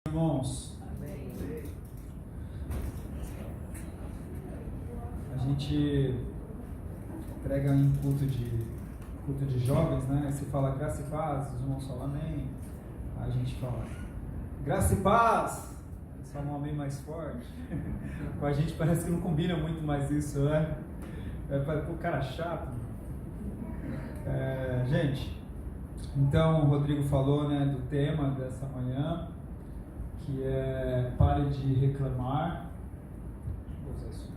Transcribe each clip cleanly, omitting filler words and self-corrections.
Irmãos, a gente prega em culto de jovens, né? Aí você fala graça e paz, os irmãos falam amém. Aí a gente fala graça e paz, eles falam um amém mais forte. Com a gente parece que não combina muito mais isso, né? Pô, cara chato. Gente, então o Rodrigo falou, né, do tema dessa manhã, que é pare de reclamar. Vou usar isso.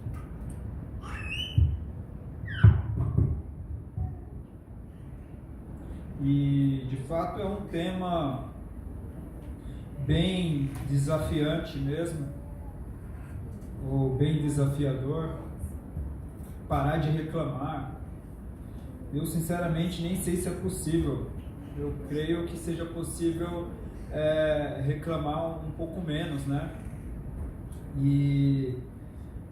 E de fato é um tema bem desafiante mesmo, ou bem desafiador. Parar de reclamar. Eu sinceramente nem sei se é possível. Eu creio que seja possível reclamar um pouco menos, né? E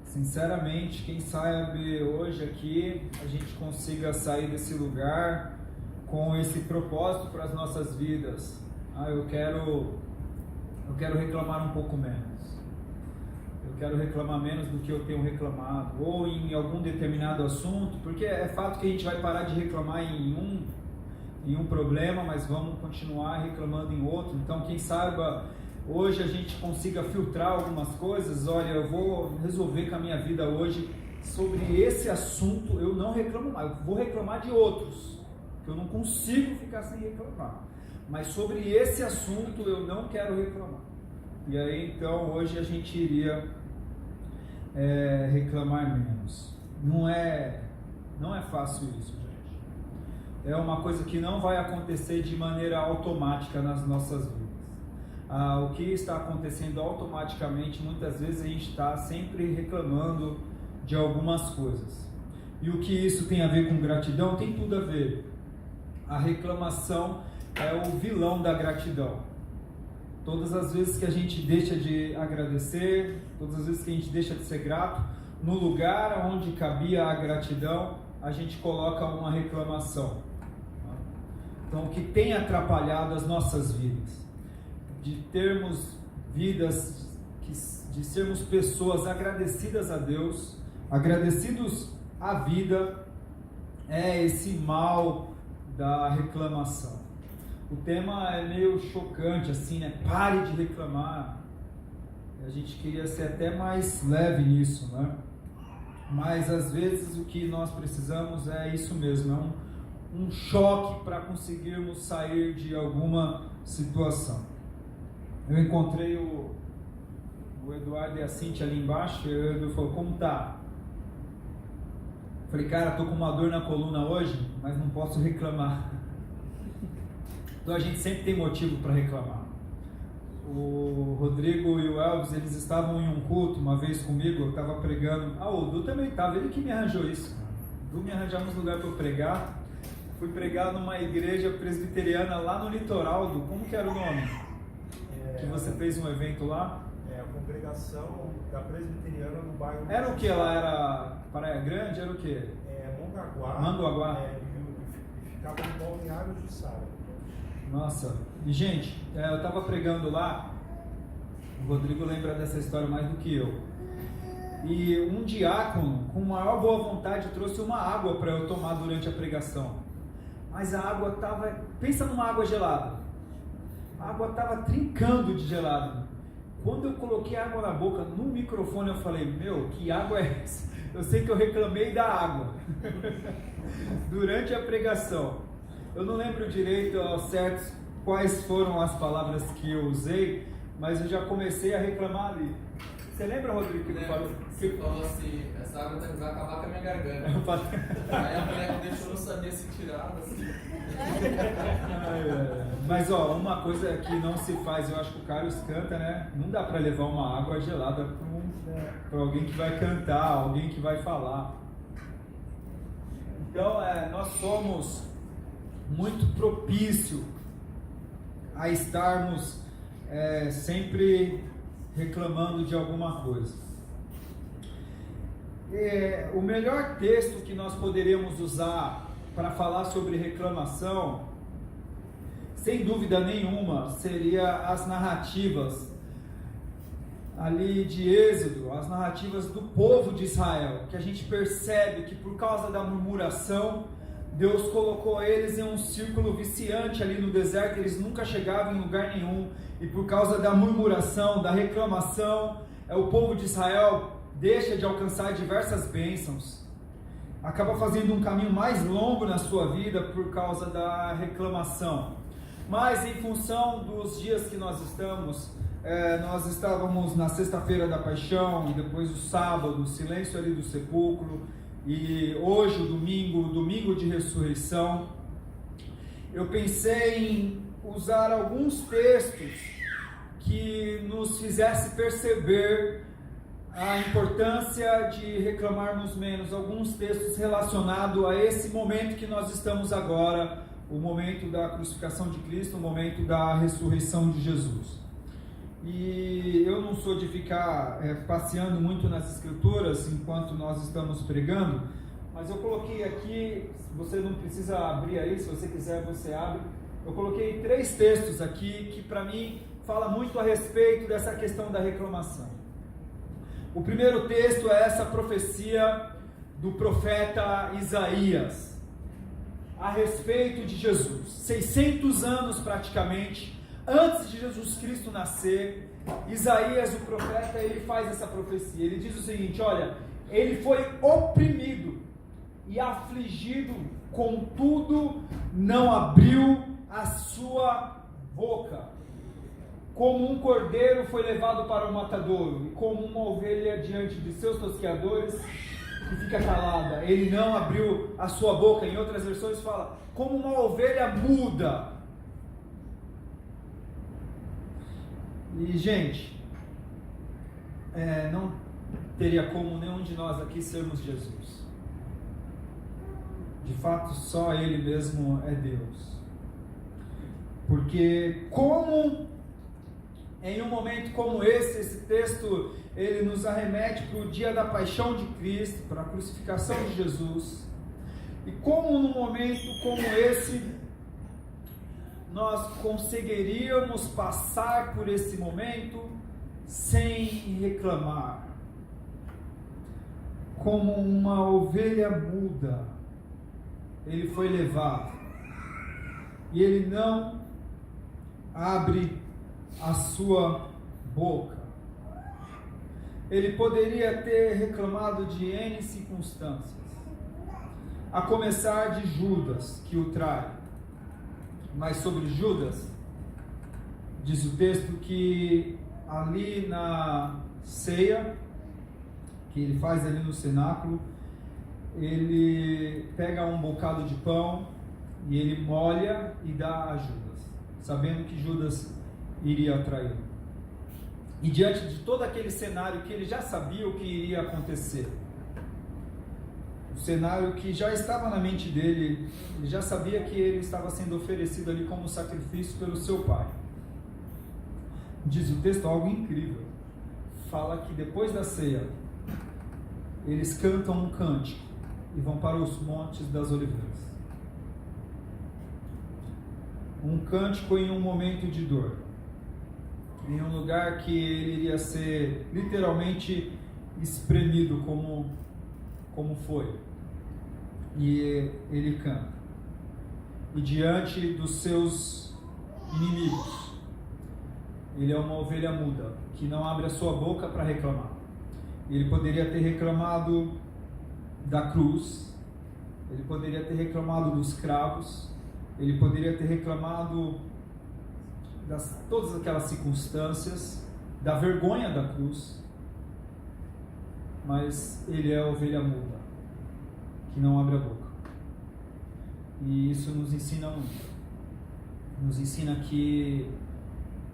sinceramente, quem sabe hoje aqui a gente consiga sair desse lugar com esse propósito para as nossas vidas. Eu quero reclamar um pouco menos. Eu quero reclamar menos do que eu tenho reclamado, ou em algum determinado assunto, porque é fato que a gente vai parar de reclamar em um problema, mas vamos continuar reclamando em outro. Então, quem saiba, hoje a gente consiga filtrar algumas coisas. Olha, eu vou resolver com a minha vida hoje sobre esse assunto, eu não reclamo mais, eu vou reclamar de outros, que eu não consigo ficar sem reclamar. Mas sobre esse assunto eu não quero reclamar. E aí, então, hoje a gente iria reclamar menos. Não é fácil isso, gente. É uma coisa que não vai acontecer de maneira automática nas nossas vidas. O que está acontecendo automaticamente, muitas vezes a gente está sempre reclamando de algumas coisas. E o que isso tem a ver com gratidão? Tem tudo a ver. A reclamação é o vilão da gratidão. Todas as vezes que a gente deixa de agradecer, todas as vezes que a gente deixa de ser grato, no lugar onde cabia a gratidão, a gente coloca uma reclamação. Então, o que tem atrapalhado as nossas vidas, de termos vidas, de sermos pessoas agradecidas a Deus, agradecidos à vida, é esse mal da reclamação. O tema é meio chocante, assim, né? Pare de reclamar. A gente queria ser até mais leve nisso, né? Mas às vezes o que nós precisamos é isso mesmo, é um choque para conseguirmos sair de alguma situação. Eu encontrei o Eduardo e a Cíntia ali embaixo, e o Eduardo falou, como tá? Falei, cara, tô com uma dor na coluna hoje, mas não posso reclamar. Então a gente sempre tem motivo para reclamar. O Rodrigo e o Elvis, eles estavam em um culto uma vez comigo, eu estava pregando. O Du também estava, ele que me arranjou isso. O Du me arranjamos lugar para eu pregar. Fui pregar numa igreja presbiteriana lá no litoral. Du, como que era o nome? Que você fez um evento lá? A congregação da presbiteriana no bairro. Era o que lá? Era Praia Grande? Era o que? Manguaguá. E ficava no Balneário de Sara. Nossa, e gente, eu estava pregando lá, o Rodrigo lembra dessa história mais do que eu, e um diácono, com maior boa vontade, trouxe uma água para eu tomar durante a pregação, mas a água estava, pensa numa água gelada, a água estava trincando de gelado. Quando eu coloquei a água na boca, no microfone eu falei, meu, que água é essa? Eu sei que eu reclamei da água, durante a pregação. Eu não lembro direito ao certo quais foram as palavras que eu usei, mas eu já comecei a reclamar ali. Você lembra, Rodrigo, que ele falou? Você falou assim, essa água vai acabar com a minha garganta. Aí a mulher me deixou, não sabia se tirava, assim. Mas uma coisa que não se faz, eu acho que o Carlos canta, né? Não dá para levar uma água gelada para alguém que vai cantar, alguém que vai falar. Então, nós somos muito propício a estarmos sempre reclamando de alguma coisa. O melhor texto que nós poderíamos usar para falar sobre reclamação, sem dúvida nenhuma, seria as narrativas ali de Êxodo, as narrativas do povo de Israel, que a gente percebe que por causa da murmuração, Deus colocou eles em um círculo viciante ali no deserto, eles nunca chegavam em lugar nenhum, e por causa da murmuração, da reclamação, o povo de Israel deixa de alcançar diversas bênçãos, acaba fazendo um caminho mais longo na sua vida por causa da reclamação. Mas em função dos dias que nós estávamos na sexta-feira da paixão, e depois o sábado, o silêncio ali do sepulcro, e hoje o domingo de ressurreição, eu pensei em usar alguns textos que nos fizesse perceber a importância de reclamarmos menos, alguns textos relacionados a esse momento que nós estamos agora, o momento da crucificação de Cristo, o momento da ressurreição de Jesus. E eu não sou de ficar passeando muito nas escrituras enquanto nós estamos pregando, mas eu coloquei aqui, você não precisa abrir aí, se você quiser você abre, eu coloquei 3 textos aqui que para mim fala muito a respeito dessa questão da reclamação. O primeiro texto é essa profecia do profeta Isaías a respeito de Jesus, 600 anos praticamente antes de Jesus Cristo nascer. Isaías, o profeta, ele faz essa profecia, ele diz o seguinte: olha, ele foi oprimido e afligido, contudo não abriu a sua boca. Como um cordeiro foi levado para o matadouro, e como uma ovelha diante de seus tosqueadores, que fica calada, ele não abriu a sua boca. Em outras versões fala, como uma ovelha muda. E gente, não teria como nenhum de nós aqui sermos Jesus. De fato, só Ele mesmo é Deus. Porque como em um momento como esse texto, ele nos arremete para o dia da paixão de Cristo, para a crucificação de Jesus. E como num momento como esse, nós conseguiríamos passar por esse momento sem reclamar, como uma ovelha muda, ele foi levado, e ele não abre a sua boca. Ele poderia ter reclamado de N circunstâncias, a começar de Judas, que o trai. Mas sobre Judas, diz o texto que ali na ceia, que ele faz ali no cenáculo, ele pega um bocado de pão e ele molha e dá a Judas, sabendo que Judas iria traí-lo. E diante de todo aquele cenário que ele já sabia o que iria acontecer, o cenário que já estava na mente dele, ele já sabia que ele estava sendo oferecido ali como sacrifício pelo seu pai. Diz o texto algo incrível, fala que depois da ceia, eles cantam um cântico e vão para os montes das oliveiras. Um cântico em um momento de dor, em um lugar que ele iria ser literalmente espremido como foi. E ele canta. E diante dos seus inimigos, ele é uma ovelha muda, que não abre a sua boca para reclamar. Ele poderia ter reclamado da cruz, ele poderia ter reclamado dos cravos, ele poderia ter reclamado todas aquelas circunstâncias, da vergonha da cruz, mas ele é a ovelha muda, que não abre a boca. E isso nos ensina muito. Nos ensina que,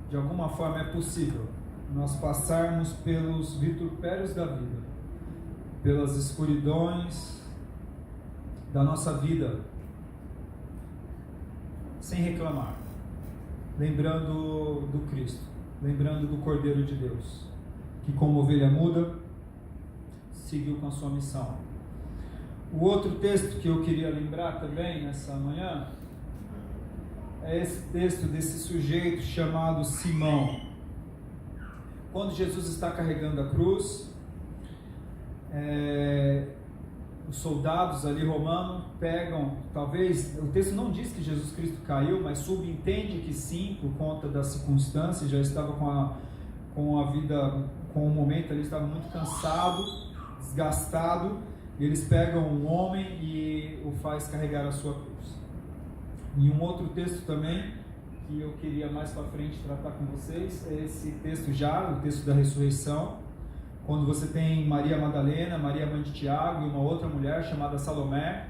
de alguma forma, é possível nós passarmos pelos vitupérios da vida, pelas escuridões da nossa vida, sem reclamar, lembrando do Cristo, lembrando do Cordeiro de Deus, que como ovelha muda, seguiu com a sua missão. O outro texto que eu queria lembrar também nessa manhã é esse texto desse sujeito chamado Simão. quando Jesus está carregando a cruz, os soldados ali romanos pegam, talvez, o texto não diz que Jesus Cristo caiu, mas subentende que sim, por conta das circunstâncias, já estava com a vida, com o momento ali, estava muito cansado, desgastado, e eles pegam um homem e o faz carregar a sua cruz. E um outro texto também, que eu queria mais para frente tratar com vocês, é esse texto já, o texto da ressurreição, quando você tem Maria Madalena, Maria mãe de Tiago e uma outra mulher chamada Salomé,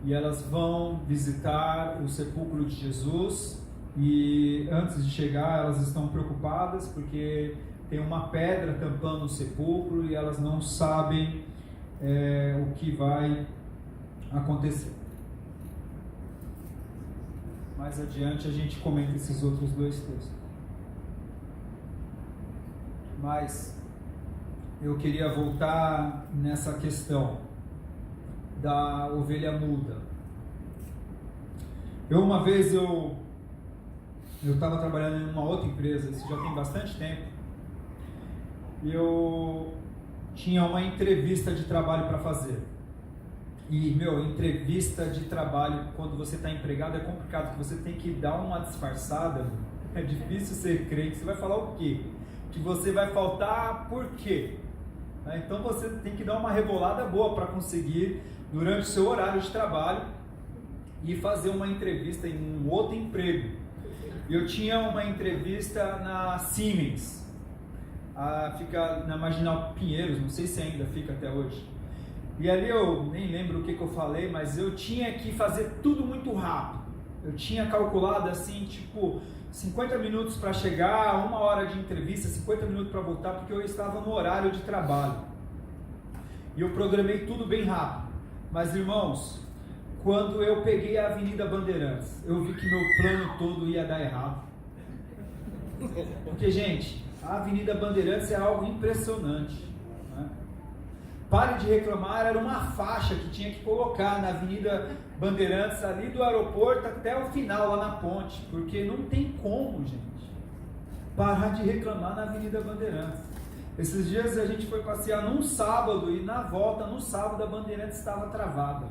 e elas vão visitar o sepulcro de Jesus, e antes de chegar elas estão preocupadas porque tem uma pedra tampando o sepulcro e elas não sabem o que vai acontecer. Mais adiante a gente comenta esses outros dois textos. Mas eu queria voltar nessa questão da ovelha muda. Uma vez eu estava trabalhando em uma outra empresa, isso já tem bastante tempo, e eu tinha uma entrevista de trabalho para fazer. E, entrevista de trabalho, quando você está empregado, é complicado, porque você tem que dar uma disfarçada, é difícil ser crente, você vai falar o quê? Que você vai faltar por quê? Então você tem que dar uma rebolada boa para conseguir, durante o seu horário de trabalho, e fazer uma entrevista em um outro emprego. Eu tinha uma entrevista na Siemens, fica na Marginal Pinheiros, não sei se ainda fica até hoje. E ali eu nem lembro o que eu falei, mas eu tinha que fazer tudo muito rápido. Eu tinha calculado assim, 50 minutos para chegar, 1 hora de entrevista, 50 minutos para voltar, porque eu estava no horário de trabalho. E eu programei tudo bem rápido. Mas, irmãos, quando eu peguei a Avenida Bandeirantes, eu vi que meu plano todo ia dar errado. Porque, gente, a Avenida Bandeirantes é algo impressionante. Pare de reclamar, era uma faixa que tinha que colocar na Avenida Bandeirantes, ali do aeroporto até o final, lá na ponte, porque não tem como, gente, parar de reclamar na Avenida Bandeirantes. Esses dias a gente foi passear num sábado e na volta, no sábado, a Bandeirantes estava travada.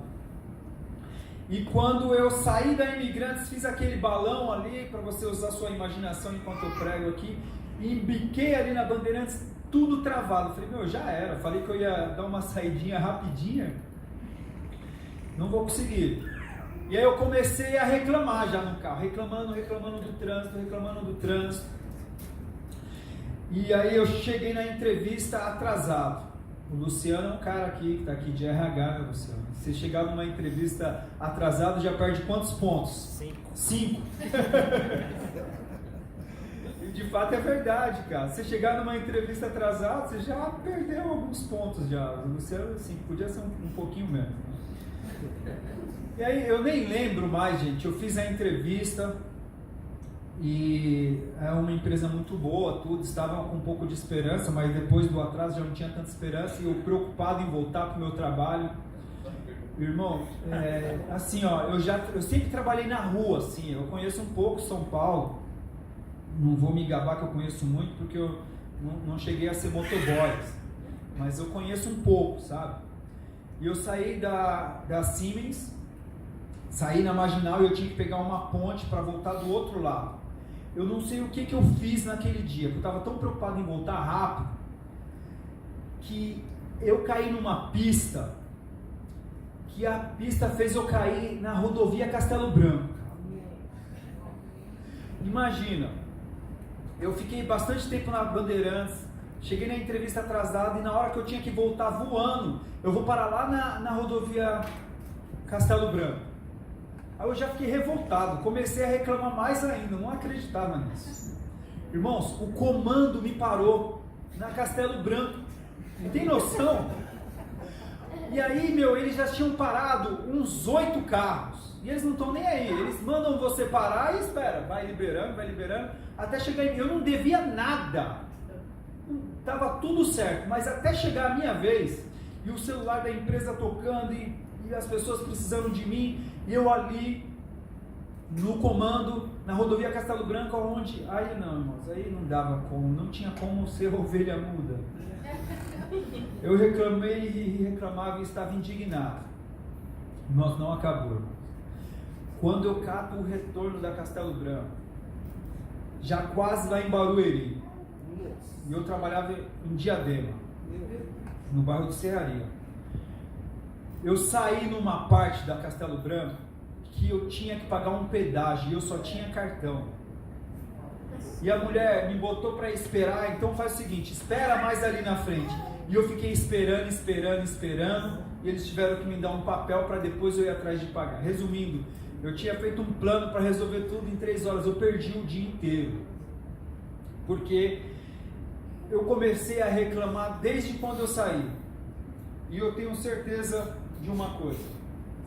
E quando eu saí da Imigrantes, fiz aquele balão ali, para você usar sua imaginação enquanto eu prego aqui, e embiquei ali na Bandeirantes, tudo travado. Falei, já era. Falei que eu ia dar uma saidinha rapidinha, não vou conseguir. E aí eu comecei a reclamar já no carro, reclamando do trânsito. E aí eu cheguei na entrevista atrasado. O Luciano é um cara aqui, que está aqui de RH, né, Luciano? Se chegar numa entrevista atrasado, já perde quantos pontos? 5. De fato é verdade, cara. Se chegar numa entrevista atrasado, você já perdeu alguns pontos já. O Luciano, assim, podia ser um pouquinho menos. E aí, eu nem lembro mais, gente. Eu fiz a entrevista e é uma empresa muito boa, tudo. Estava com um pouco de esperança, mas depois do atraso já não tinha tanta esperança. E eu preocupado em voltar para o meu trabalho. Irmão, assim, eu sempre trabalhei na rua, assim. Eu conheço um pouco São Paulo. Não vou me gabar que eu conheço muito, porque eu não cheguei a ser motoboy, mas eu conheço um pouco, sabe? E eu saí da Siemens, saí na Marginal e eu tinha que pegar uma ponte para voltar do outro lado. Eu não sei o que eu fiz naquele dia, porque eu estava tão preocupado em voltar rápido, que eu caí numa pista, que a pista fez eu cair na rodovia Castelo Branco. Imagina, eu fiquei bastante tempo na Bandeirantes, cheguei na entrevista atrasado e na hora que eu tinha que voltar voando, eu vou parar lá na rodovia Castelo Branco. Aí eu já fiquei revoltado, comecei a reclamar mais ainda, não acreditava nisso. Irmãos, o comando me parou na Castelo Branco, não tem noção? E aí, eles já tinham parado uns 8 carros, e eles não estão nem aí, eles mandam você parar e espera, vai liberando, até chegar em mim. Eu não devia nada, estava tudo certo, mas até chegar a minha vez, e o celular da empresa tocando, e as pessoas precisando de mim, e eu ali, no comando, na rodovia Castelo Branco, onde, aí não, irmãos, aí não dava como, não tinha como ser ovelha muda. Eu reclamei e reclamava e estava indignado. Nós não acabou, irmãos. Quando eu cato o retorno da Castelo Branco, já quase lá em Barueri, e eu trabalhava em Diadema, no bairro de Serraria. Eu saí numa parte da Castelo Branco que eu tinha que pagar um pedágio e eu só tinha cartão. E a mulher me botou para esperar, então faz o seguinte, espera mais ali na frente. E eu fiquei esperando, e eles tiveram que me dar um papel para depois eu ir atrás de pagar. Resumindo, eu tinha feito um plano para resolver tudo em 3 horas, eu perdi o dia inteiro. Porque eu comecei a reclamar desde quando eu saí. E eu tenho certeza de uma coisa: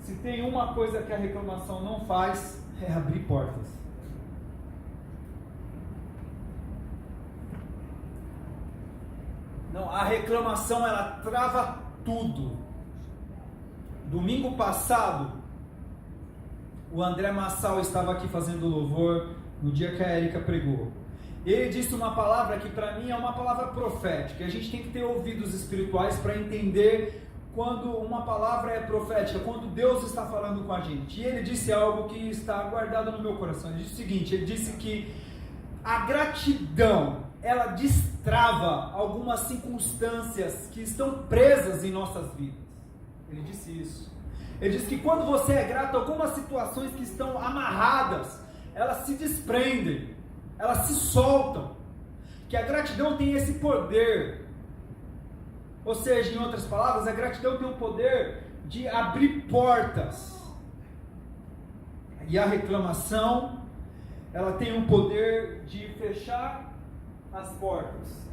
se tem uma coisa que a reclamação não faz, é abrir portas. Não, a reclamação ela trava tudo. Domingo passado, o André Massal estava aqui fazendo louvor no dia que a Érica pregou. Ele disse uma palavra que para mim é uma palavra profética. A gente tem que ter ouvidos espirituais para entender quando uma palavra é profética, quando Deus está falando com a gente. E ele disse algo que está guardado no meu coração. Ele disse o seguinte, ele disse que a gratidão, ela destrava algumas circunstâncias que estão presas em nossas vidas. Ele disse isso. Ele disse que quando você é grato, algumas situações que estão amarradas, elas se desprendem, elas se soltam. Que a gratidão tem esse poder. Ou seja, em outras palavras, a gratidão tem o poder de abrir portas. E a reclamação, ela tem o poder de fechar as portas.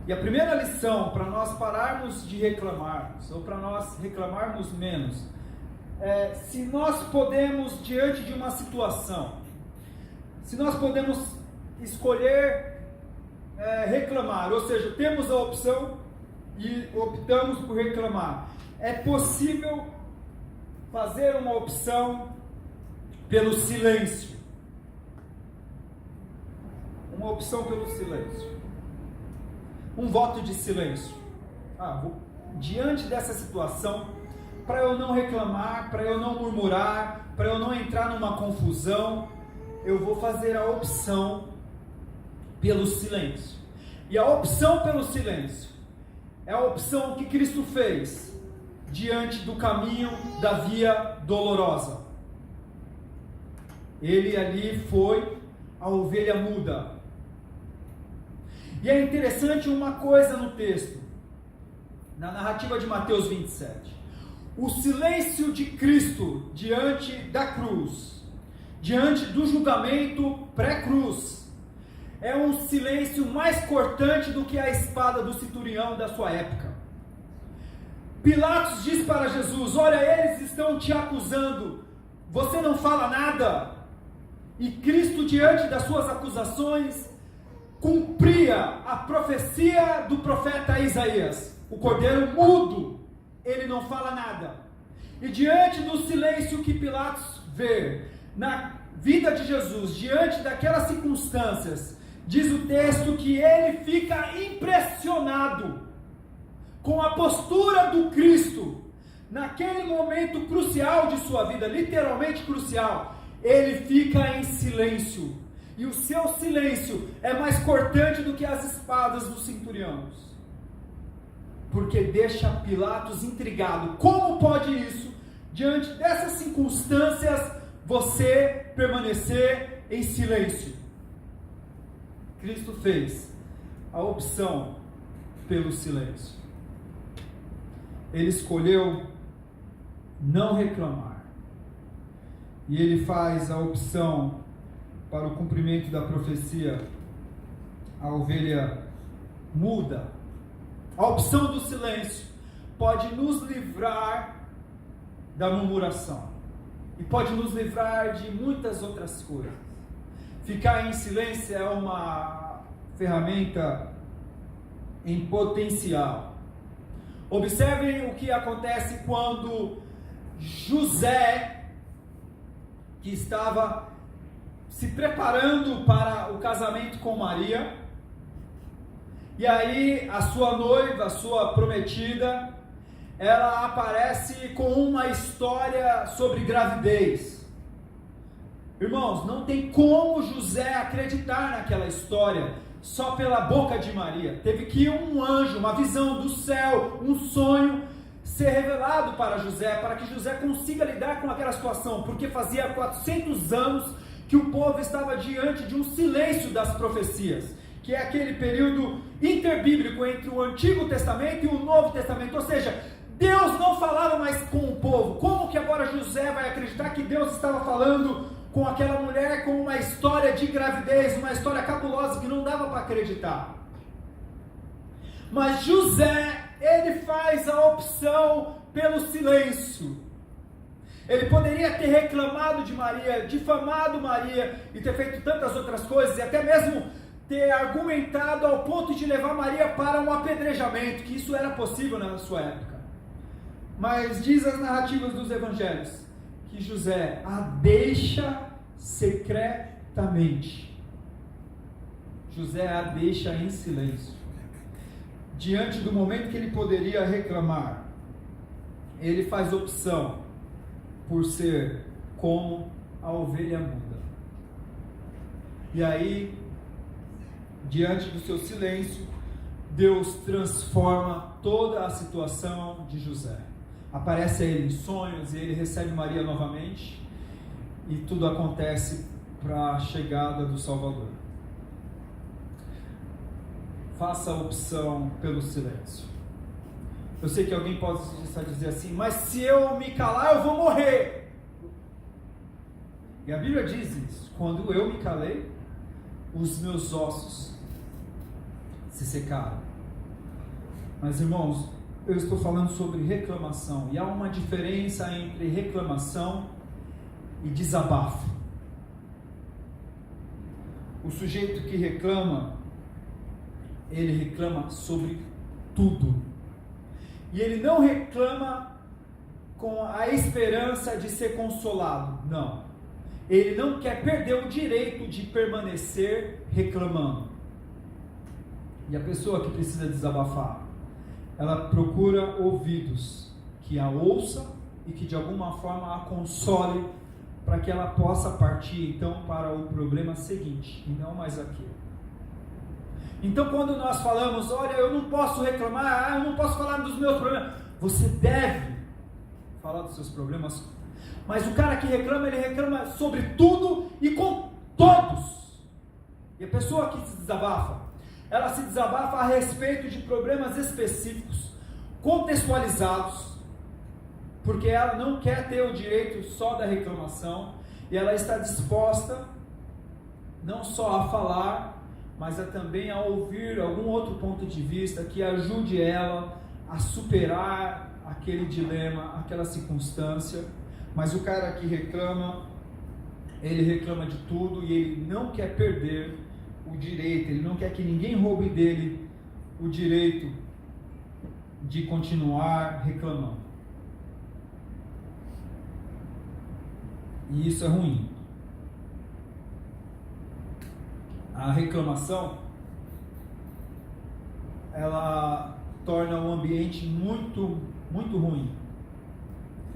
E a primeira lição para nós pararmos de reclamarmos, ou para nós reclamarmos menos, é se nós podemos, diante de uma situação, se nós podemos escolher reclamar, ou seja, temos a opção e optamos por reclamar, é possível fazer uma opção pelo silêncio. Uma opção pelo silêncio. Um voto de silêncio. Diante dessa situação, para eu não reclamar, para eu não murmurar, para eu não entrar numa confusão, eu vou fazer a opção pelo silêncio. E a opção pelo silêncio é a opção que Cristo fez diante do caminho da via dolorosa. Ele ali foi a ovelha muda. E é interessante uma coisa no texto, na narrativa de Mateus 27. O silêncio de Cristo diante da cruz, diante do julgamento pré-cruz, é um silêncio mais cortante do que a espada do centurião da sua época. Pilatos diz para Jesus: olha, eles estão te acusando, você não fala nada. E Cristo, diante das suas acusações, cumpria a profecia do profeta Isaías. O cordeiro mudo, ele não fala nada. E diante do silêncio que Pilatos vê na vida de Jesus, diante daquelas circunstâncias, diz o texto que ele fica impressionado com a postura do Cristo, naquele momento crucial de sua vida, literalmente crucial. Ele fica em silêncio, e o seu silêncio é mais cortante do que as espadas dos centuriões, porque deixa Pilatos intrigado. Como pode isso, diante dessas circunstâncias, você permanecer em silêncio? Cristo fez a opção pelo silêncio. Ele escolheu não reclamar. E ele faz a opção para o cumprimento da profecia, a ovelha muda. A opção do silêncio pode nos livrar da murmuração e pode nos livrar de muitas outras coisas. Ficar em silêncio é uma ferramenta em potencial. Observem o que acontece quando José que estava se preparando para o casamento com Maria. E aí a sua noiva, a sua prometida, ela aparece com uma história sobre gravidez. Irmãos, não tem como José acreditar naquela história só pela boca de Maria. Teve que um anjo, uma visão do céu, um sonho ser revelado para José, para que José consiga lidar com aquela situação, porque fazia 400 anos que o povo estava diante de um silêncio das profecias, que é aquele período interbíblico entre o Antigo Testamento e o Novo Testamento, ou seja, Deus não falava mais com o povo. Como que agora José vai acreditar que Deus estava falando com aquela mulher com uma história de gravidez, uma história cabulosa que não dava para acreditar? Mas José, ele faz a opção pelo silêncio. Ele poderia ter reclamado de Maria, difamado Maria e ter feito tantas outras coisas, e até mesmo ter argumentado ao ponto de levar Maria para um apedrejamento, que isso era possível na sua época. Mas diz as narrativas dos evangelhos que José a deixa secretamente. José a deixa em silêncio. Diante do momento que ele poderia reclamar, ele faz opção por ser como a ovelha muda. E aí, diante do seu silêncio, Deus transforma toda a situação de José. Aparece a ele em sonhos e ele recebe Maria novamente, e tudo acontece para a chegada do Salvador. Faça a opção pelo silêncio. Eu sei que alguém pode dizer assim, mas se eu me calar eu vou morrer. E a Bíblia diz isso: quando eu me calei, os meus ossos se secaram. Mas irmãos, eu estou falando sobre reclamação, e há uma diferença entre reclamação e desabafo. O sujeito que reclama, ele reclama sobre tudo, e ele não reclama com a esperança de ser consolado, não, ele não quer perder o direito de permanecer reclamando. E a pessoa que precisa desabafar, ela procura ouvidos que a ouça e que de alguma forma a console, para que ela possa partir então para o problema seguinte e não mais aquilo. Então quando nós falamos, olha, eu não posso reclamar, eu não posso falar dos meus problemas, você deve falar dos seus problemas, mas o cara que reclama, ele reclama sobre tudo e com todos. E a pessoa que se desabafa, ela se desabafa a respeito de problemas específicos, contextualizados, porque ela não quer ter o direito só da reclamação, e ela está disposta não só a falar, mas também a ouvir algum outro ponto de vista que ajude ela a superar aquele dilema, aquela circunstância. Mas o cara que reclama, ele reclama de tudo e ele não quer perder o direito, ele não quer que ninguém roube dele o direito de continuar reclamando. E isso é ruim. A reclamação, ela torna o ambiente muito, muito ruim.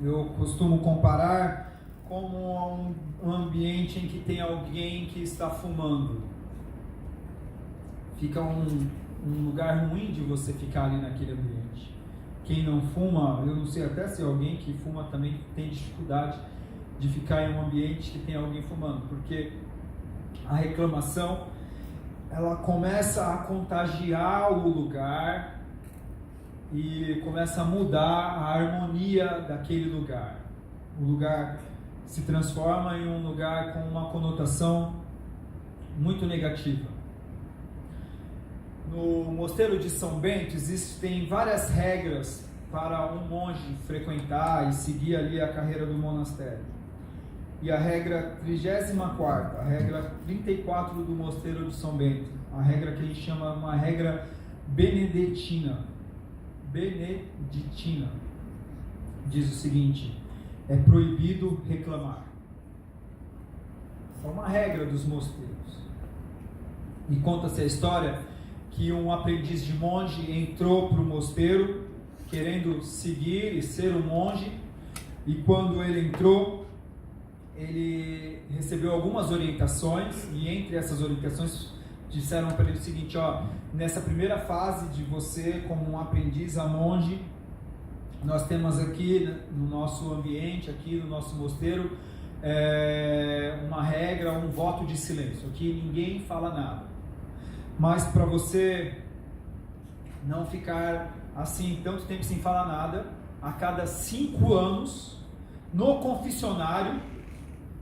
Eu costumo comparar como um ambiente em que tem alguém que está fumando. Fica um lugar ruim de você ficar ali naquele ambiente. Quem não fuma, eu não sei até se alguém que fuma também tem dificuldade de ficar em um ambiente que tem alguém fumando, porque a reclamação, ela começa a contagiar o lugar e começa a mudar a harmonia daquele lugar. O lugar se transforma em um lugar com uma conotação muito negativa. No mosteiro de São Bento existem várias regras para um monge frequentar e seguir ali a carreira do monastério. E a regra 34ª, a regra 34 do mosteiro de São Bento, a regra que a gente chama uma regra beneditina, diz o seguinte: é proibido reclamar. É uma regra dos mosteiros. E conta-se a história que um aprendiz de monge entrou para o mosteiro querendo seguir e ser um monge, e quando ele entrou, ele recebeu algumas orientações, e entre essas orientações disseram para ele o seguinte: nessa primeira fase de você como um aprendiz a monge, nós temos aqui no nosso ambiente, aqui no nosso mosteiro, uma regra, um voto de silêncio. Aqui ninguém fala nada. Mas para você não ficar assim tanto tempo sem falar nada, a cada 5 anos, no confessionário,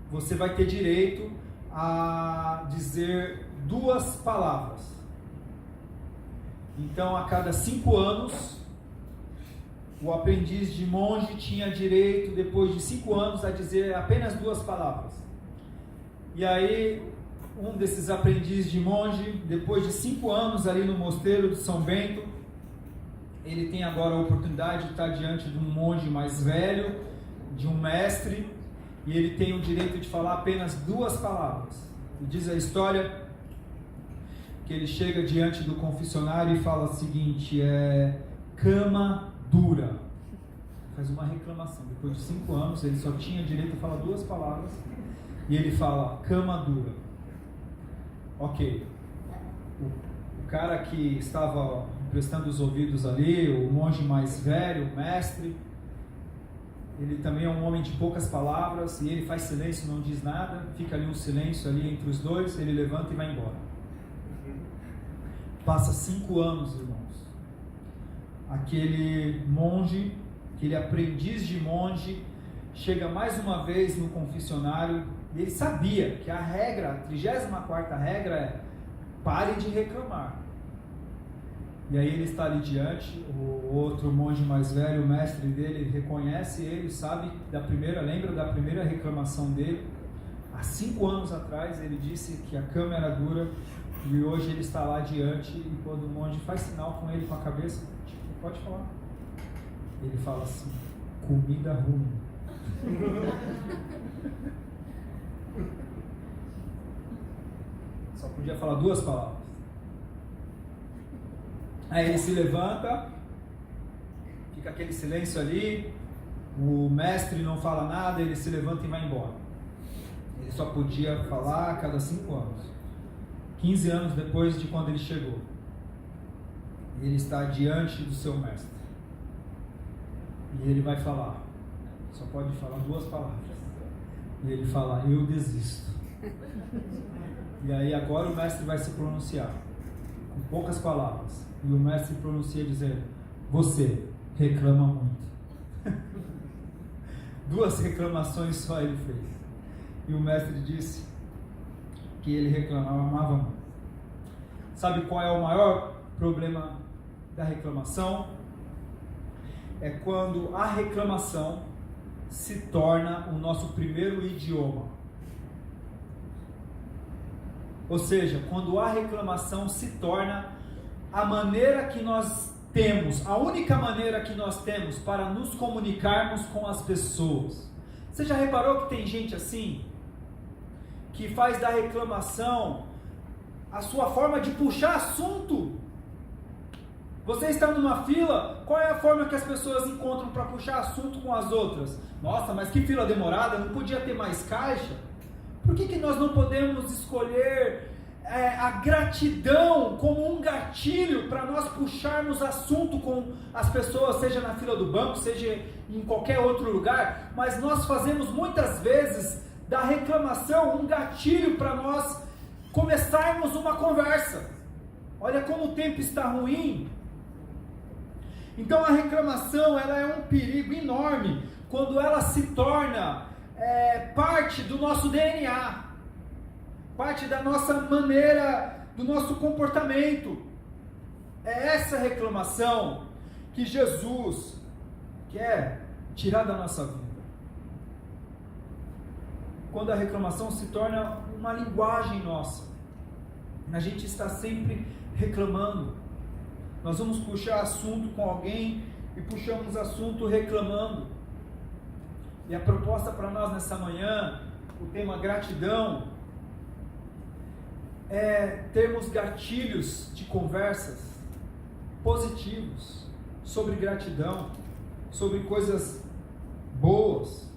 você vai ter direito a dizer 2 palavras. Então, a cada 5 anos, o aprendiz de monge tinha direito, depois de 5 anos, a dizer apenas 2 palavras. E aí, um desses aprendizes de monge, depois de 5 anos ali no mosteiro de São Bento, ele tem agora a oportunidade de estar diante de um monge mais velho, de um mestre, e ele tem o direito de falar apenas 2 palavras. E diz a história que ele chega diante do confessionário e fala o seguinte: cama dura. Faz uma reclamação. Depois de 5 anos, ele só tinha direito a falar 2 palavras, e ele fala, cama dura. Ok. O cara que estava prestando os ouvidos ali, o monge mais velho, o mestre, ele também é um homem de poucas palavras, e ele faz silêncio, não diz nada, fica ali um silêncio ali entre os dois, ele levanta e vai embora. Passa 5 anos, irmãos. Aquele monge, aquele aprendiz de monge, chega mais uma vez no confessionário, e ele sabia que a regra, a 34ª regra é: pare de reclamar. E aí ele está ali diante, o outro monge mais velho, o mestre dele, reconhece ele, sabe lembra da primeira reclamação dele. Há 5 anos atrás ele disse que a cama era dura, e hoje ele está lá diante, e quando o monge faz sinal com ele com a cabeça, pode falar, ele fala assim: comida ruim. Só podia falar 2 palavras. Aí ele se levanta, fica aquele silêncio ali, o mestre não fala nada, ele se levanta e vai embora. Ele só podia falar a cada 5 anos. 15 anos depois de quando ele chegou, ele está diante do seu mestre. E ele vai falar, só pode falar 2 palavras. E ele fala: eu desisto. E aí agora o mestre vai se pronunciar, com poucas palavras. E o mestre pronuncia dizendo: você reclama muito. 2 reclamações só ele fez. E o mestre disse que ele amava muito. Sabe qual é o maior problema da reclamação? É quando a reclamação se torna o nosso primeiro idioma. Ou seja, quando a reclamação se torna a maneira que nós temos, a única maneira que nós temos para nos comunicarmos com as pessoas. Você já reparou que tem gente assim, que faz da reclamação a sua forma de puxar assunto? Você está numa fila, qual é a forma que as pessoas encontram para puxar assunto com as outras? Nossa, mas que fila demorada, não podia ter mais caixa? Por que nós não podemos escolher a gratidão como um gatilho para nós puxarmos assunto com as pessoas, seja na fila do banco, seja em qualquer outro lugar? Mas nós fazemos muitas vezes da reclamação um gatilho para nós começarmos uma conversa. Olha como o tempo está ruim. Então a reclamação, ela é um perigo enorme quando ela se torna parte do nosso DNA, parte da nossa maneira, do nosso comportamento. É essa reclamação que Jesus quer tirar da nossa vida. Quando a reclamação se torna uma linguagem nossa, a gente está sempre reclamando. Nós vamos puxar assunto com alguém e puxamos assunto reclamando. E a proposta para nós nessa manhã, o tema gratidão, termos gatilhos de conversas positivos sobre gratidão, sobre coisas boas.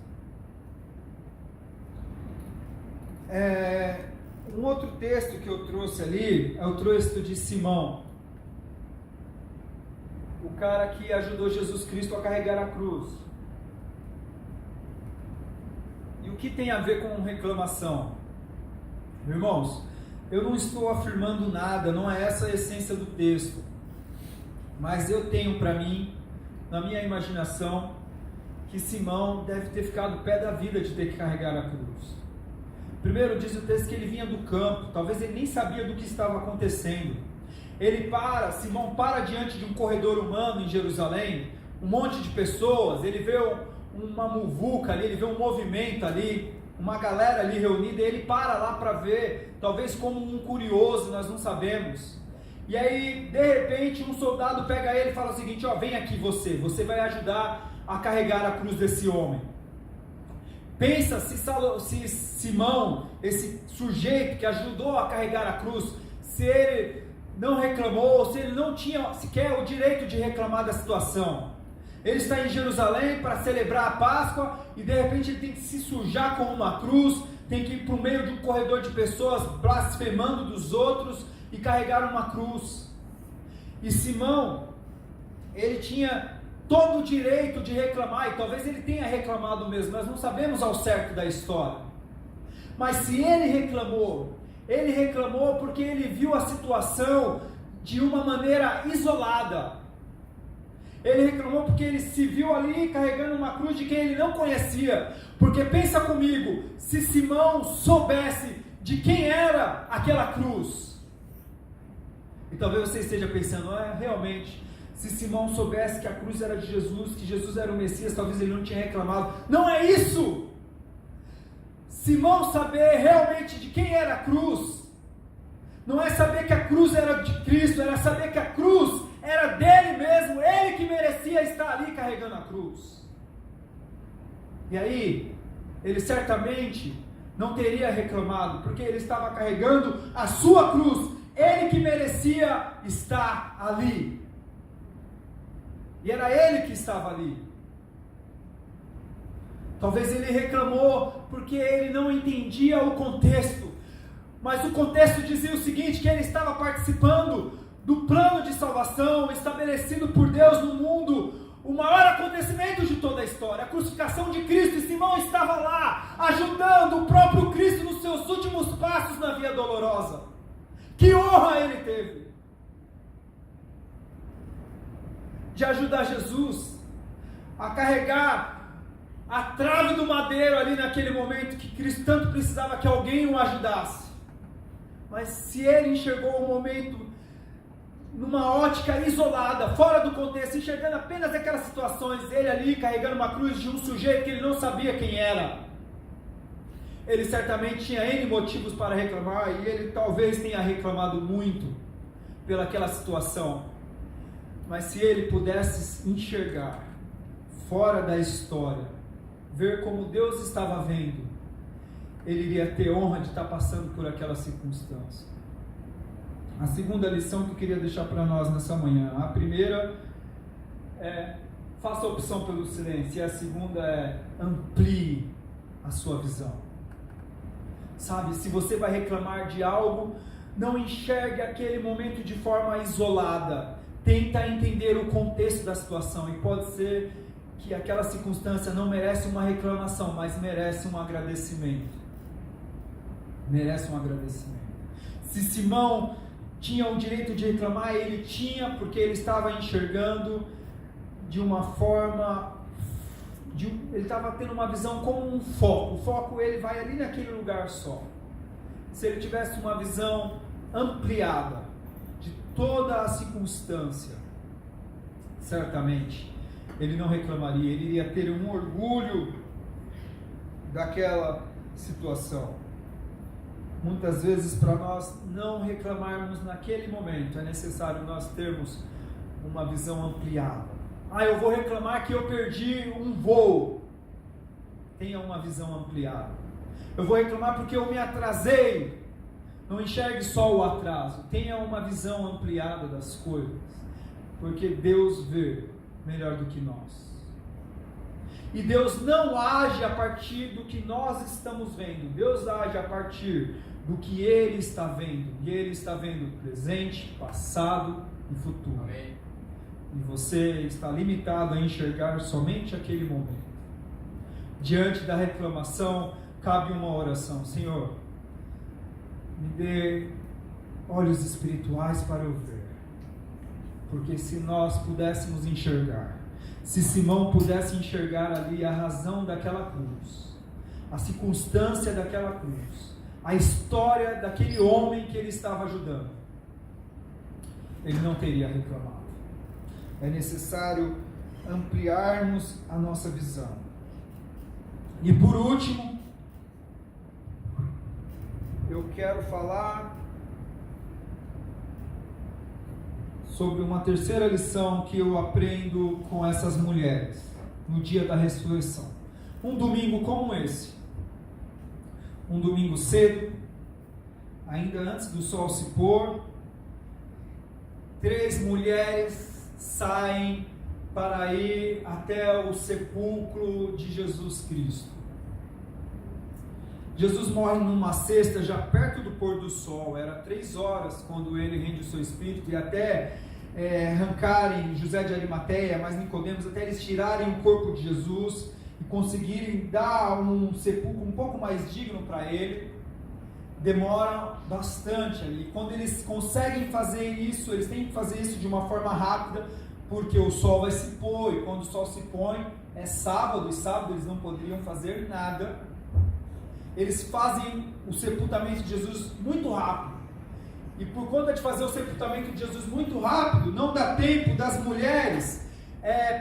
Um outro texto que eu trouxe ali é o texto de Simão, o cara que ajudou Jesus Cristo a carregar a cruz. E o que tem a ver com reclamação? Irmãos, eu não estou afirmando nada, não é essa a essência do texto, mas eu tenho para mim, na minha imaginação, que Simão deve ter ficado pé da vida de ter que carregar a cruz. Primeiro diz o texto que ele vinha do campo, talvez ele nem sabia do que estava acontecendo. Simão para diante de um corredor humano em Jerusalém, um monte de pessoas, ele vê uma muvuca ali, ele vê um movimento ali, uma galera ali reunida, e ele para lá para ver, talvez como um curioso, nós não sabemos. E aí, de repente, um soldado pega ele e fala o seguinte: vem aqui você vai ajudar a carregar a cruz desse homem. Pensa se Simão, esse sujeito que ajudou a carregar a cruz, se ele não reclamou, se ele não tinha sequer o direito de reclamar da situação. Ele está em Jerusalém para celebrar a Páscoa e de repente ele tem que se sujar com uma cruz, tem que ir para o meio de um corredor de pessoas blasfemando dos outros e carregar uma cruz. E Simão, ele tinha todo o direito de reclamar, e talvez ele tenha reclamado mesmo, nós não sabemos ao certo da história. Mas se ele reclamou porque ele viu a situação de uma maneira isolada. Ele reclamou porque ele se viu ali carregando uma cruz de quem ele não conhecia. Porque pensa comigo, se Simão soubesse de quem era aquela cruz. E talvez você esteja pensando, realmente, se Simão soubesse que a cruz era de Jesus, que Jesus era o Messias, talvez ele não tinha reclamado. Não é isso! Simão saber realmente de quem era a cruz, não é saber que a cruz era de Cristo, era saber que a cruz era dele mesmo, ele que merecia estar ali carregando a cruz. E aí, ele certamente não teria reclamado, porque ele estava carregando a sua cruz, ele que merecia estar ali. E era ele que estava ali. Talvez ele reclamou porque ele não entendia o contexto. Mas o contexto dizia o seguinte, que ele estava participando do plano de salvação estabelecido por Deus no mundo, o maior acontecimento de toda a história, a crucificação de Cristo, e Simão estava lá, ajudando o próprio Cristo nos seus últimos passos na via dolorosa. Que honra ele teve de ajudar Jesus a carregar a trave do madeiro ali naquele momento que Cristo tanto precisava que alguém o ajudasse. Mas se ele enxergou o momento numa ótica isolada, fora do contexto, enxergando apenas aquelas situações, ele ali carregando uma cruz de um sujeito que ele não sabia quem era, ele certamente tinha N motivos para reclamar, e ele talvez tenha reclamado muito pelaquela situação. Mas se ele pudesse enxergar fora da história, ver como Deus estava vendo, ele iria ter honra de estar passando por aquela circunstância. A segunda lição que eu queria deixar para nós nessa manhã, a primeira é: faça a opção pelo silêncio, e a segunda é: amplie a sua visão. Sabe, se você vai reclamar de algo, não enxergue aquele momento de forma isolada, tenta entender o contexto da situação, e pode ser que aquela circunstância não merece uma reclamação, mas merece um agradecimento. Merece um agradecimento. Se Simão tinha o direito de reclamar, ele tinha, porque ele estava enxergando de uma forma, ele estava tendo uma visão como um foco. O foco, ele vai ali naquele lugar só. Se ele tivesse uma visão ampliada de toda a circunstância, certamente ele não reclamaria, ele iria ter um orgulho daquela situação. Muitas vezes, para nós não reclamarmos naquele momento, é necessário nós termos uma visão ampliada. Eu vou reclamar que eu perdi um voo. Tenha uma visão ampliada. Eu vou reclamar porque eu me atrasei. Não enxergue só o atraso, tenha uma visão ampliada das coisas, porque Deus vê melhor do que nós. E Deus não age a partir do que nós estamos vendo, Deus age a partir do que Ele está vendo, e Ele está vendo presente, passado e futuro. Amém. E você está limitado a enxergar somente aquele momento. Diante da reclamação, cabe uma oração: Senhor, me dê olhos espirituais para eu ver. Porque se nós pudéssemos enxergar, se Simão pudesse enxergar ali a razão daquela cruz, a circunstância daquela cruz, a história daquele homem que ele estava ajudando, ele não teria reclamado. É necessário ampliarmos a nossa visão. E por último, eu quero falar sobre uma terceira lição que eu aprendo com essas mulheres no dia da ressurreição. Um domingo como esse, um domingo cedo, ainda antes do sol se pôr, 3 mulheres saem para ir até o sepulcro de Jesus Cristo. Jesus morre numa sexta, já perto do pôr do sol, era 3 horas quando ele rende o seu espírito, e até arrancarem José de Arimateia, mas Nicodemos, até eles tirarem o corpo de Jesus e conseguirem dar um sepulcro um pouco mais digno para ele, demora bastante ali. Quando eles conseguem fazer isso, eles têm que fazer isso de uma forma rápida, porque o sol vai se pôr, e quando o sol se põe, é sábado, e sábado eles não poderiam fazer nada. Eles fazem o sepultamento de Jesus muito rápido, e por conta de fazer o sepultamento de Jesus muito rápido, não dá tempo das mulheres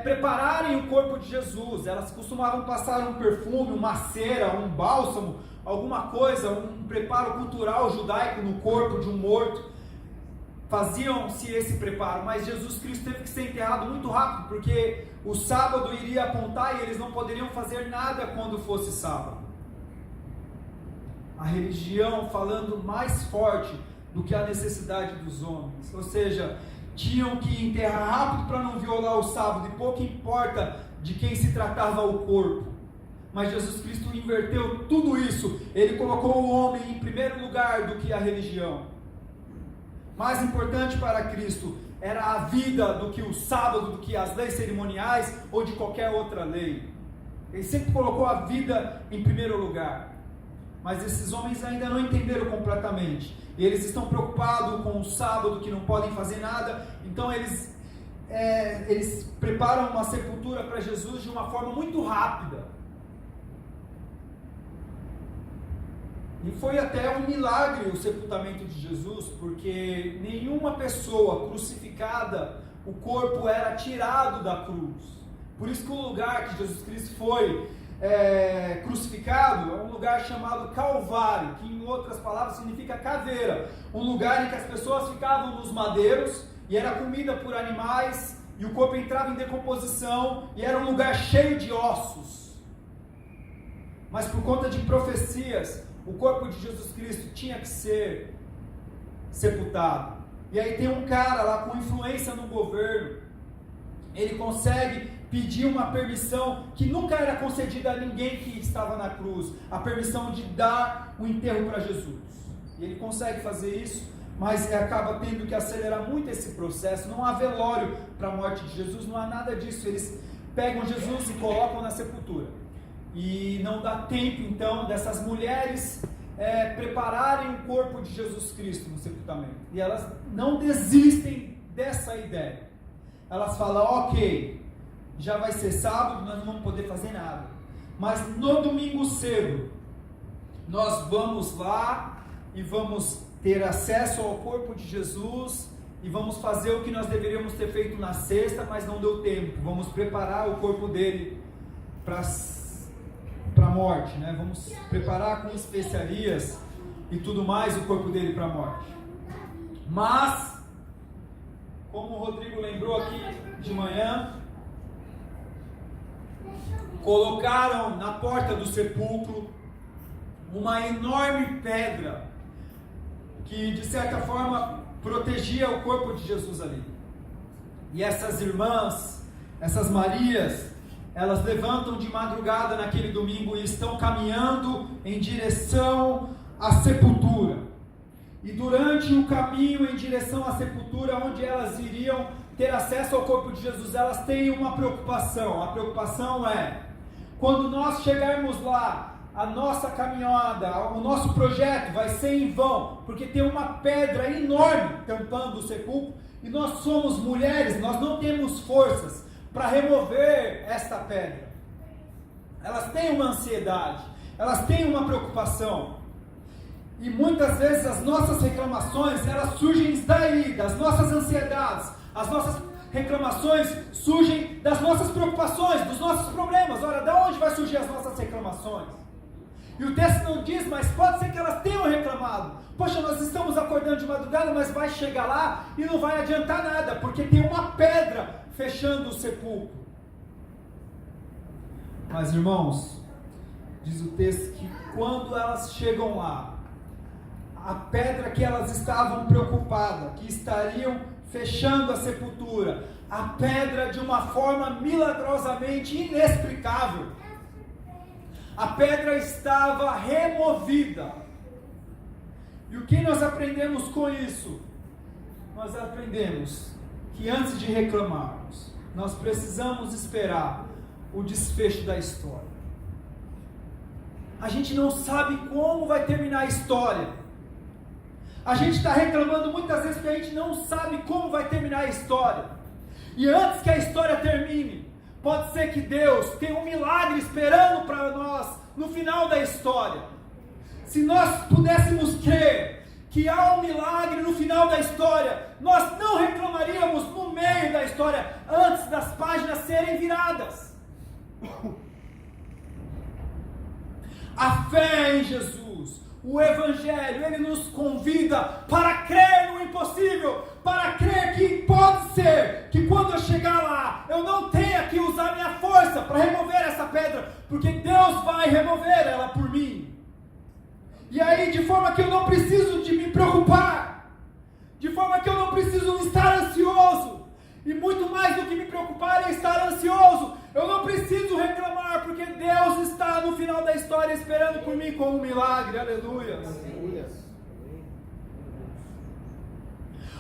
prepararem o corpo de Jesus. Elas costumavam passar um perfume, uma cera, um bálsamo, alguma coisa, um preparo cultural judaico no corpo de um morto. Faziam-se esse preparo, mas Jesus Cristo teve que ser enterrado muito rápido, porque o sábado iria apontar e eles não poderiam fazer nada quando fosse sábado. A religião falando mais forte do que a necessidade dos homens, ou seja, tinham que enterrar rápido para não violar o sábado, e pouco importa de quem se tratava o corpo. Mas Jesus Cristo inverteu tudo isso, ele colocou o homem em primeiro lugar do que a religião. Mais importante para Cristo era a vida do que o sábado, do que as leis cerimoniais ou de qualquer outra lei. Ele sempre colocou a vida em primeiro lugar. Mas esses homens ainda não entenderam completamente. E eles estão preocupados com o sábado, que não podem fazer nada. Então eles preparam uma sepultura para Jesus de uma forma muito rápida. E foi até um milagre o sepultamento de Jesus, porque nenhuma pessoa crucificada, o corpo era tirado da cruz. Por isso que o lugar que Jesus Cristo foi crucificado é um lugar chamado Calvário, que em outras palavras significa caveira, um lugar em que as pessoas ficavam nos madeiros e era comida por animais, e o corpo entrava em decomposição, e era um lugar cheio de ossos. Mas por conta de profecias, o corpo de Jesus Cristo tinha que ser sepultado. E aí tem um cara lá com influência no governo, ele consegue pedir uma permissão que nunca era concedida a ninguém que estava na cruz, a permissão de dar o enterro para Jesus. E ele consegue fazer isso, mas acaba tendo que acelerar muito esse processo. Não há velório para a morte de Jesus, não há nada disso. Eles pegam Jesus e colocam na sepultura. E não dá tempo então dessas mulheres prepararem o corpo de Jesus Cristo no sepultamento. E elas não desistem dessa ideia. Elas falam: ok, já vai ser sábado, nós não vamos poder fazer nada, mas no domingo cedo nós vamos lá e vamos ter acesso ao corpo de Jesus e vamos fazer o que nós deveríamos ter feito na sexta, mas não deu tempo. Vamos preparar o corpo dele para a morte, né? Vamos preparar com especiarias e tudo mais o corpo dele para a morte. Mas, como o Rodrigo lembrou aqui de manhã, colocaram na porta do sepulcro uma enorme pedra, que de certa forma protegia o corpo de Jesus ali. E essas irmãs, essas Marias, elas levantam de madrugada naquele domingo e estão caminhando em direção à sepultura. E durante o caminho em direção à sepultura, onde elas iriam ter acesso ao corpo de Jesus, elas têm uma preocupação. A preocupação é, quando nós chegarmos lá, a nossa caminhada, o nosso projeto vai ser em vão, porque tem uma pedra enorme tampando o sepulcro, e nós somos mulheres, nós não temos forças para remover esta pedra. Elas têm uma ansiedade, elas têm uma preocupação, e muitas vezes as nossas reclamações, elas surgem daí, das nossas ansiedades, as nossas reclamações surgem das nossas preocupações, dos nossos problemas. Ora, de onde vai surgir as nossas reclamações? E o texto não diz, mas pode ser que elas tenham reclamado. Poxa, nós estamos acordando de madrugada, mas vai chegar lá e não vai adiantar nada, porque tem uma pedra fechando o sepulcro. Mas irmãos, diz o texto que quando elas chegam lá, a pedra que elas estavam preocupadas, que estariam fechando a sepultura, a pedra de uma forma milagrosamente inexplicável, a pedra estava removida. E o que nós aprendemos com isso? Nós aprendemos que antes de reclamarmos, nós precisamos esperar o desfecho da história. A gente não sabe como vai terminar a história. A gente está reclamando muitas vezes porque a gente não sabe como vai terminar a história. E antes que a história termine, pode ser que Deus tenha um milagre esperando para nós no final da história. Se nós pudéssemos crer que há um milagre no final da história, nós não reclamaríamos no meio da história, antes das páginas serem viradas. A fé em Jesus, o Evangelho, ele nos convida para crer no impossível, para crer que pode ser que quando eu chegar lá, eu não tenha que usar minha força para remover essa pedra, porque Deus vai remover ela por mim. E aí, de forma que eu não preciso de me preocupar, de forma que eu não preciso estar ansioso, e muito mais do que me preocupar é estar ansioso, eu não preciso reclamar, porque Deus está no final da história esperando por mim com um milagre. Aleluia.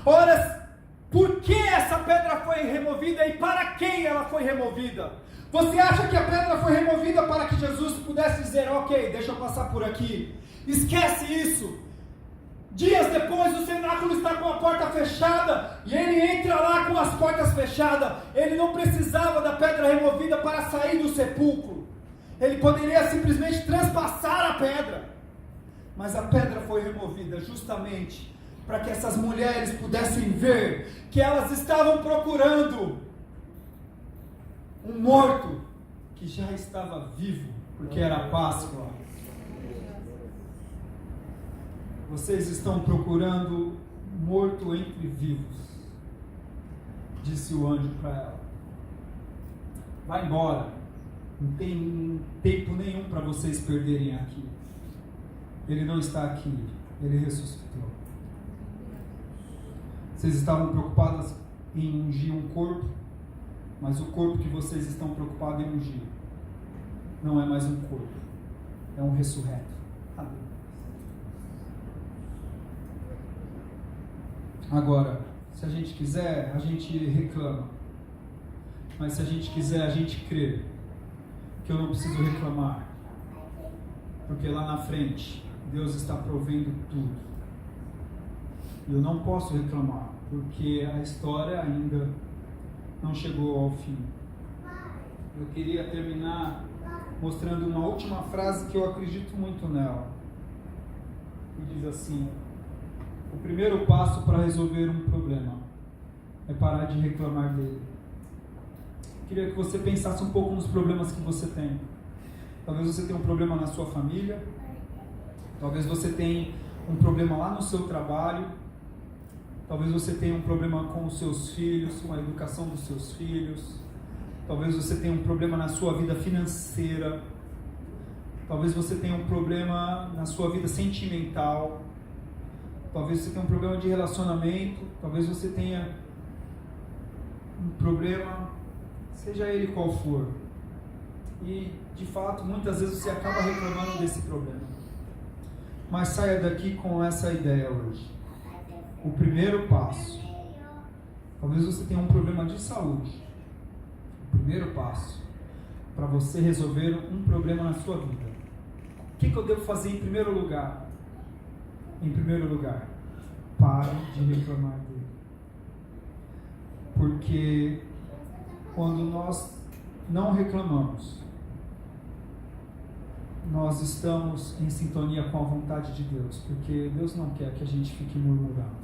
Ora, por que essa pedra foi removida e para quem ela foi removida? Você acha que a pedra foi removida para que Jesus pudesse dizer, ok, deixa eu passar por aqui? Esquece isso. Dias depois o cenáculo está com a porta fechada e ele entra lá com as portas fechadas. Ele não precisava da pedra removida para sair do sepulcro. Ele poderia simplesmente transpassar a pedra. Mas a pedra foi removida justamente para que essas mulheres pudessem ver que elas estavam procurando um morto que já estava vivo, porque era Páscoa. Vocês estão procurando morto entre vivos, disse o anjo para ela. Vai embora, não tem tempo nenhum para vocês perderem aqui. Ele não está aqui, ele ressuscitou. Vocês estavam preocupadas em ungir um corpo, mas o corpo que vocês estão preocupados em ungir não é mais um corpo, é um ressurreto. Amém. Agora, se a gente quiser, a gente reclama. Mas se a gente quiser, a gente crê que eu não preciso reclamar. Porque lá na frente, Deus está provendo tudo. E eu não posso reclamar, porque a história ainda não chegou ao fim. Eu queria terminar mostrando uma última frase que eu acredito muito nela. Que diz assim: o primeiro passo para resolver um problema é parar de reclamar dele. Queria que você pensasse um pouco nos problemas que você tem. Talvez você tenha um problema na sua família, talvez você tenha um problema lá no seu trabalho, talvez você tenha um problema com os seus filhos, com a educação dos seus filhos, talvez você tenha um problema na sua vida financeira, talvez você tenha um problema na sua vida sentimental. talvez você tenha um problema de relacionamento, talvez você tenha um problema, seja ele qual for. E, de fato, muitas vezes você acaba reclamando desse problema. Mas saia daqui com essa ideia hoje. O primeiro passo. Talvez você tenha um problema de saúde. O primeiro passo para você resolver um problema na sua vida. O que eu devo fazer em primeiro lugar? Em primeiro lugar, pare de reclamar dele. Porque quando nós não reclamamos, nós estamos em sintonia com a vontade de Deus, porque Deus não quer que a gente fique murmurando.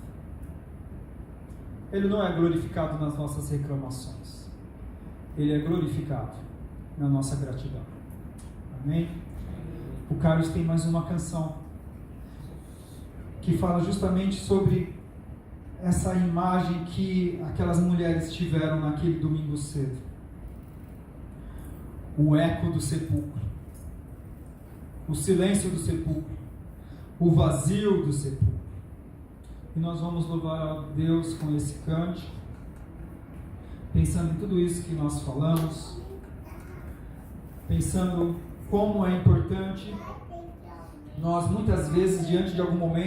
Ele não é glorificado nas nossas reclamações. Ele é glorificado na nossa gratidão. Amém? O Carlos tem mais uma canção que fala justamente sobre essa imagem que aquelas mulheres tiveram naquele domingo cedo. O eco do sepulcro, o silêncio do sepulcro, o vazio do sepulcro. E nós vamos louvar a Deus com esse cântico, pensando em tudo isso que nós falamos, pensando como é importante nós muitas vezes, diante de algum momento,